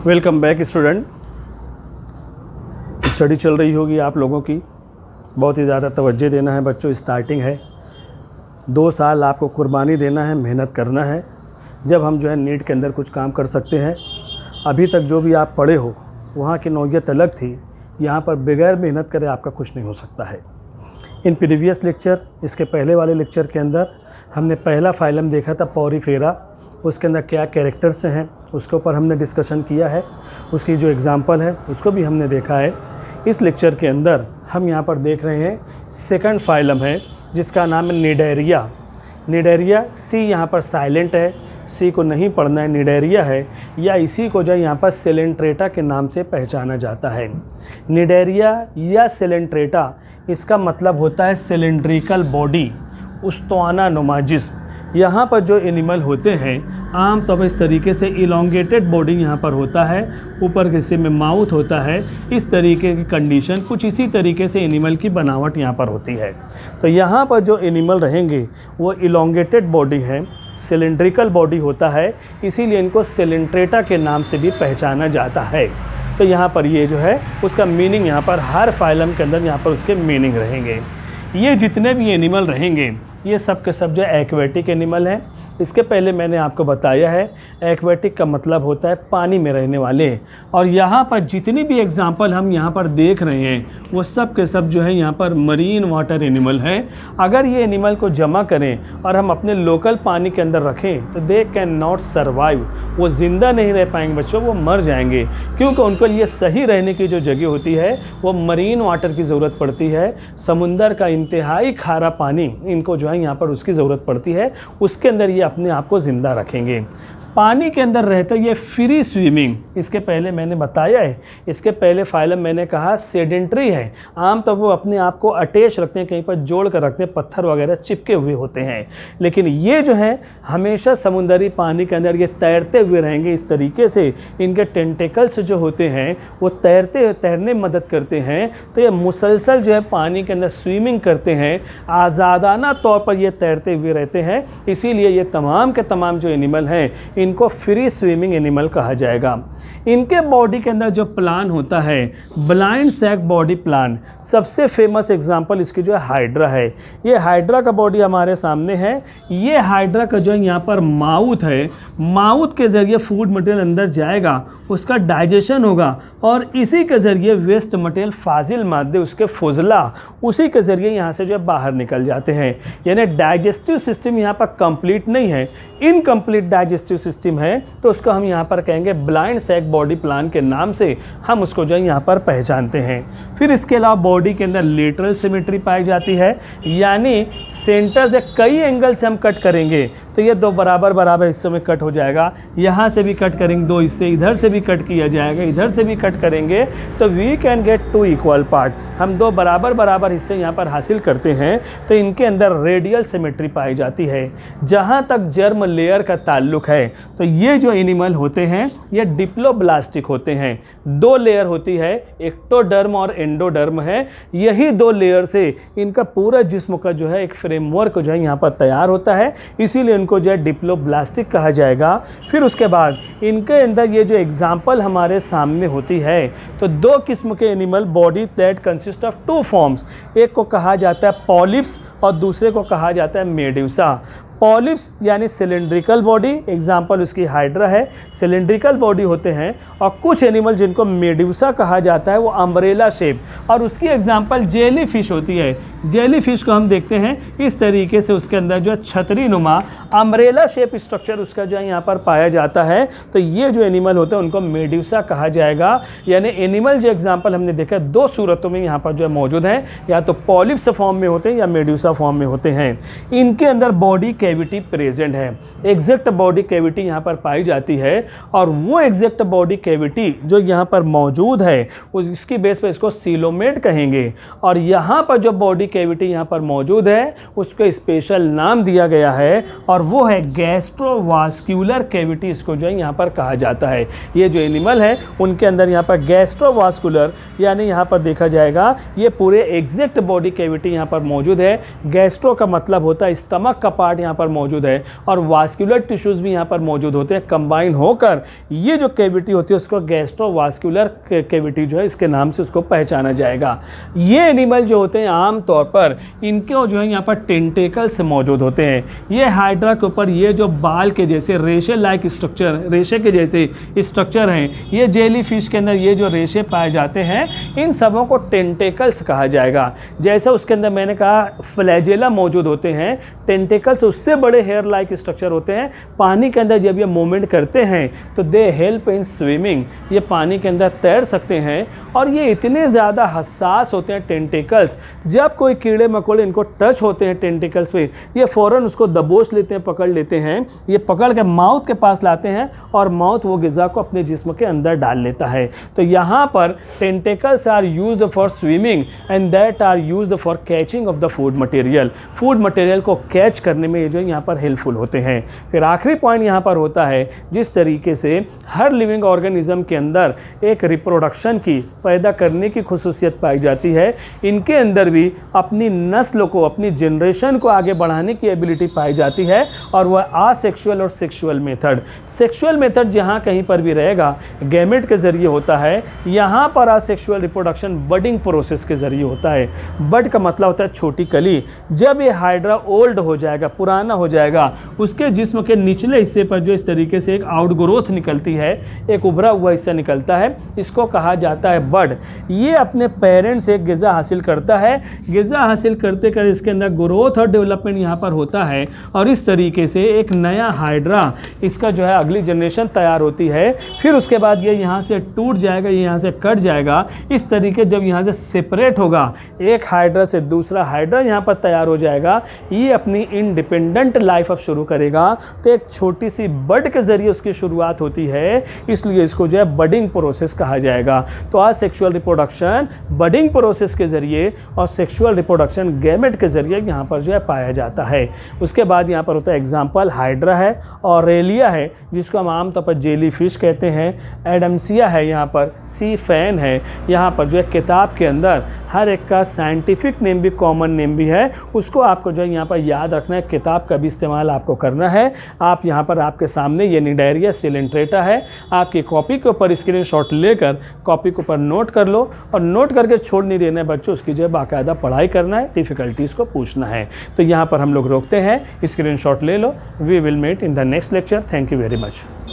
Welcome back student. Study चल रही होगी आप लोगों की, बहुत ही ज़्यादा तवज्जो देना है बच्चों। स्टार्टिंग है, 2 साल आपको कुर्बानी देना है, मेहनत करना है, जब हम जो है नीट के अंदर कुछ काम कर सकते हैं। अभी तक जो भी आप पढ़े हो वहाँ की नौयत अलग थी, यहाँ पर बगैर मेहनत करे आपका कुछ नहीं हो सकता है। इन प्रीवियस लेक्चर, इसके पहले वाले लेक्चर के अंदर हमने पहला फाइलम देखा था पॉरीफेरा, उसके अंदर क्या कैरेक्टर्स हैं उसके ऊपर हमने डिस्कशन किया है, उसकी जो एग्ज़ाम्पल है उसको भी हमने देखा है। इस लेक्चर के अंदर हम यहाँ पर देख रहे हैं सेकंड फाइलम है जिसका नाम है निडेरिया। निडेरिया, सी यहाँ पर साइलेंट है, सी को नहीं पढ़ना है, निडेरिया है, या इसी को जो यहाँ पर सेलेंट्रेटा के नाम से पहचाना जाता है। निडेरिया या सेलेंट्रेटा, इसका मतलब होता है सिलेंड्रिकल बॉडी, उस्तवाना नुमा जिस्म। यहाँ पर जो एनिमल होते हैं आम तौर पर इस तरीके से इलोंगेटेड बॉडी यहाँ पर होता है, ऊपर के हिस्से में माउथ होता है। इस तरीके की कंडीशन कुछ इसी तरीके से एनिमल की बनावट यहाँ पर होती है। तो यहाँ पर जो एनिमल रहेंगे वो इलोंगेटेड बॉडी है, सिलेंड्रिकल बॉडी होता है, इसीलिए इनको सेलेंट्रेटा के नाम से भी पहचाना जाता है। तो यहाँ पर ये जो है उसका मीनिंग यहाँ पर हर फाइलम के अंदर यहाँ पर उसके मीनिंग रहेंगे। ये जितने भी एनिमल रहेंगे ये सब के सब जो एक्वेटिक एनिमल हैं। इसके पहले मैंने आपको बताया है एक्वेटिक का मतलब होता है पानी में रहने वाले, और यहाँ पर जितनी भी एग्जांपल हम यहाँ पर देख रहे हैं वो सब के सब जो है यहाँ पर मरीन वाटर एनिमल हैं। अगर ये एनिमल को जमा करें और हम अपने लोकल पानी के अंदर रखें तो दे कैन नॉट सर्वाइव, वो ज़िंदा नहीं रह पाएंगे बच्चों, वो मर जाएंगे, क्योंकि उनको लिए सही रहने की जो जगह होती है वो मरीन वाटर की ज़रूरत पड़ती है। समुंदर का इंतहाई खारा पानी इनको जो है यहाँ पर उसकी ज़रूरत पड़ती है, उसके अंदर ये अपने आप को ज़िंदा रखेंगे। पानी के अंदर रहते ये फ्री स्विमिंग, इसके पहले मैंने बताया है, इसके पहले फाइलम मैंने कहा सेडेंट्री है, आम तौर वो अपने आप को अटैच रखते हैं, कहीं पर जोड़ कर रखते हैं, पत्थर वगैरह चिपके हुए होते हैं। लेकिन ये जो है हमेशा समुद्री पानी के अंदर ये तैरते हुए रहेंगे। इस तरीके से इनके टेंटिकल्स जो होते हैं वो तैरने में मदद करते हैं। तो ये मुसलसल जो है पानी के अंदर स्विमिंग करते हैं, आज़ादाना तौर पर ये तैरते हुए रहते हैं, इसीलिए ये तमाम के तमाम जो एनिमल हैं इनको फ्री स्विमिंग एनिमल कहा जाएगा। इनके बॉडी के अंदर जो प्लान होता है ब्लाइंड सैक बॉडी प्लान, सबसे फेमस एग्जांपल इसकी जो है हाइड्रा है। ये हाइड्रा का बॉडी हमारे सामने है। ये हाइड्रा का जो है यहाँ पर माउथ है, माउथ के ज़रिए फूड मटेरियल अंदर जाएगा, उसका डाइजेशन होगा, और इसी के ज़रिए वेस्ट मटेरियल फाजिल मादे उसके फुजला उसी के ज़रिए यहाँ से जो है बाहर निकल जाते हैं। यानी डाइजेस्टिव सिस्टम यहाँ पर कंप्लीट नहीं है, इनकम्प्लीट डाइजेस्टिव सिस्टम है, तो उसको हम यहाँ पर कहेंगे ब्लाइंड सैक बॉडी प्लान के नाम से हम उसको जो है यहाँ पर पहचानते हैं। फिर इसके अलावा बॉडी के अंदर लेटरल सिमेट्री पाई जाती है, यानी सेंटर से कई एंगल से हम कट करेंगे तो ये 2 बराबर हिस्सों में कट हो जाएगा। यहाँ से भी कट करेंगे 2 हिस्से, इधर से भी कट किया जाएगा, इधर से भी कट करेंगे, तो we can get 2 equal part. हम 2 बराबर हिस्से यहाँ पर हासिल करते हैं। तो इनके अंदर रेडियल सिमेट्री पाई जाती है। जहाँ तक जर्म लेयर का ताल्लुक है तो ये जो एनिमल होते हैं ये डिप्लोब्लास्टिक होते हैं। 2 लेयर होती है, एक्टोडर्म और एंडोडर्म है। यही 2 लेयर से इनका पूरा जिस्म का जो है एक फ्रेमवर्क जो है यहाँ पर तैयार होता है, इसीलिए इनको जो है डिप्लोब्लास्टिक कहा जाएगा। फिर उसके बाद इनके अंदर ये जो एग्जाम्पल हमारे सामने होती है तो 2 किस्म के animal body that consist of 2 forms, एक को कहा जाता है पॉलिप्स और दूसरे को कहा जाता है मेड्यूसा। पॉलिप्स यानी सिलेंड्रिकल बॉडी, एग्जाम्पल उसकी हाइड्रा है, सिलेंड्रिकल बॉडी होते हैं, और कुछ एनिमल जिनको मेड्यूसा कहा जाता है वो अम्ब्रेला शेप, और उसकी एग्जाम्पल जेली फिश होती है। जेली फिश को हम देखते हैं इस तरीके से उसके अंदर जो है छतरी नुमा अम्ब्रेला शेप स्ट्रक्चर उसका जो है यहाँ पर पाया जाता है। तो ये जो एनिमल होते हैं उनको मेड्यूसा कहा जाएगा। यानी एनिमल जो एग्जाम्पल हमने देखा 2 सूरतों में यहाँ पर जो है मौजूद हैं, या तो पॉलिप्स फॉर्म में होते हैं या मेड्यूसा फॉर्म में होते हैं। इनके अंदर बॉडी कैविटी प्रेजेंट है, एग्जैक्ट बॉडी कैविटी यहाँ पर पाई जाती है, और वो एग्जैक्ट बॉडी कैविटी जो यहाँ पर मौजूद है उसकी बेस पर इसको सीलोमेट कहेंगे। और यहाँ पर जो बॉडी कैविटी यहाँ पर मौजूद है उसको स्पेशल नाम दिया गया है, और वो है गैस्ट्रोवास्कुलर कैविटी, इसको जो है यहाँ पर कहा जाता है। ये जो एनिमल है उनके अंदर यहाँ पर गैस्ट्रोवास्कुलर यानी यहाँ पर देखा जाएगा ये पूरे एग्जैक्ट बॉडी कैविटी यहाँ पर मौजूद है। गैस्ट्रो का मतलब होता है स्टमक का पार्ट यहाँ पर मौजूद है और वास्कुलर टिश्यूज़ भी यहाँ पर मौजूद होते हैं। कंबाइन होकर ये जो कैविटी होती है उसको गैस्ट्रोवास्कुलर कैविटी जो है इसके नाम से उसको पहचाना जाएगा। ये एनिमल जो होते हैं आम तौर पर इनके जो है यहाँ पर टेंटेकल्स मौजूद होते हैं। ये हाइड्रा के ऊपर ये जो बाल के जैसे रेशे लाइक स्ट्रक्चर, रेशे के जैसे स्ट्रक्चर हैं, ये जेली फिश के अंदर ये जो रेशे पाए जाते हैं इन सबों को टेंटेकल्स कहा जाएगा। जैसे उसके अंदर मैंने कहा फ्लैजेला मौजूद होते हैं, टेंटेकल्स उससे बड़े हेयर लाइक स्ट्रक्चर होते हैं। पानी के अंदर जब ये मूवमेंट करते हैं तो दे हेल्प इन स्विमिंग, ये पानी के अंदर तैर सकते हैं और ये इतने ज़्यादा हसास होते हैं टेंटेकल्स, जब कोई कीड़े मकोड़े इनको टच होते हैं टेंटेकल्स पे ये फ़ौरन उसको दबोच लेते हैं, पकड़ लेते हैं। ये पकड़ के माउथ के पास लाते हैं और माउथ वो ग़िज़ा को अपने जिस्म के अंदर डाल लेता है। तो यहाँ पर tentacles are used for swimming and that are used for catching of the food material. Food material को कैच करने में ये जो यहाँ पर हेल्पफुल होते हैं। फिर आखिरी पॉइंट यहाँ पर होता है जिस तरीके से हर लिविंग ऑर्गेनिज्म के अंदर एक रिप्रोडक्शन की, पैदा करने की खुसूसियत पाई जाती है, इनके अंदर भी अपनी नस्ल को, अपनी जनरेशन को आगे बढ़ाने की एबिलिटी पाई जाती है और वह आसेक्सुअल और सेक्सुअल मेथड। सेक्सुअल मेथड जहाँ कहीं पर भी रहेगा गैमेट के ज़रिए होता है, यहाँ पर आसेक्सुअल रिप्रोडक्शन बडिंग प्रोसेस के ज़रिए होता है। बड का मतलब होता है छोटी कली। जब ये हाइड्रा ओल्ड हो जाएगा, पुराना हो जाएगा, उसके जिस्म के निचले हिस्से पर जो इस तरीके से एक आउटग्रोथ निकलती है, एक उभरा हुआ हिस्सा निकलता है, इसको कहा जाता है बड। ये अपने पेरेंट्स से ग़िज़ा हासिल करता है। ग़िज़ा हासिल करते कर इसके अंदर ग्रोथ और डेवलपमेंट यहाँ पर होता है और इस तरीके से एक नया हाइड्रा, इसका जो है अगली जनरेशन तैयार होती है। फिर उसके बाद ये यहाँ से टूट जाएगा, ये यहाँ से कट जाएगा। इस तरीके जब यहाँ से सेपरेट होगा, एक हाइड्रा से दूसरा हाइड्रा यहाँ पर तैयार हो जाएगा, ये अपनी इंडिपेंडेंट लाइफ अब शुरू करेगा। तो एक छोटी सी बड के ज़रिए उसकी शुरुआत होती है, इसलिए इसको जो है बडिंग प्रोसेस कहा जाएगा। तो आज सेक्सुअल रिप्रोडक्शन बडिंग प्रोसेस के ज़रिए और सेक्सुअल रिप्रोडक्शन गैमेट के ज़रिए यहाँ पर जो है पाया जाता है। उसके बाद यहाँ पर होता है एग्जाम्पल हाइड्रा है, ऑरेलिया है जिसको हम आमतौर पर जेली फिश कहते हैं, एडम्सिया है, यहाँ पर सी फैन है। यहाँ पर जो है किताब के अंदर हर एक का साइंटिफिक नेम भी, कॉमन नेम भी है, उसको आपको जो है यहाँ पर याद रखना है। किताब का भी इस्तेमाल आपको करना है। आप यहाँ पर आपके सामने ये निडायरिया सिलेंट्रेटा है, आपकी कॉपी के ऊपर स्क्रीनशॉट लेकर कॉपी के ऊपर नोट कर लो और नोट करके छोड़ नहीं देना है बच्चों, उसकी जो है बाकायदा पढ़ाई करना है, डिफ़िकल्टीज़ को पूछना है। तो यहाँ पर हम लोग रोकते हैं, स्क्रीनशॉट ले लो। We will meet in the next lecture. Thank you very much.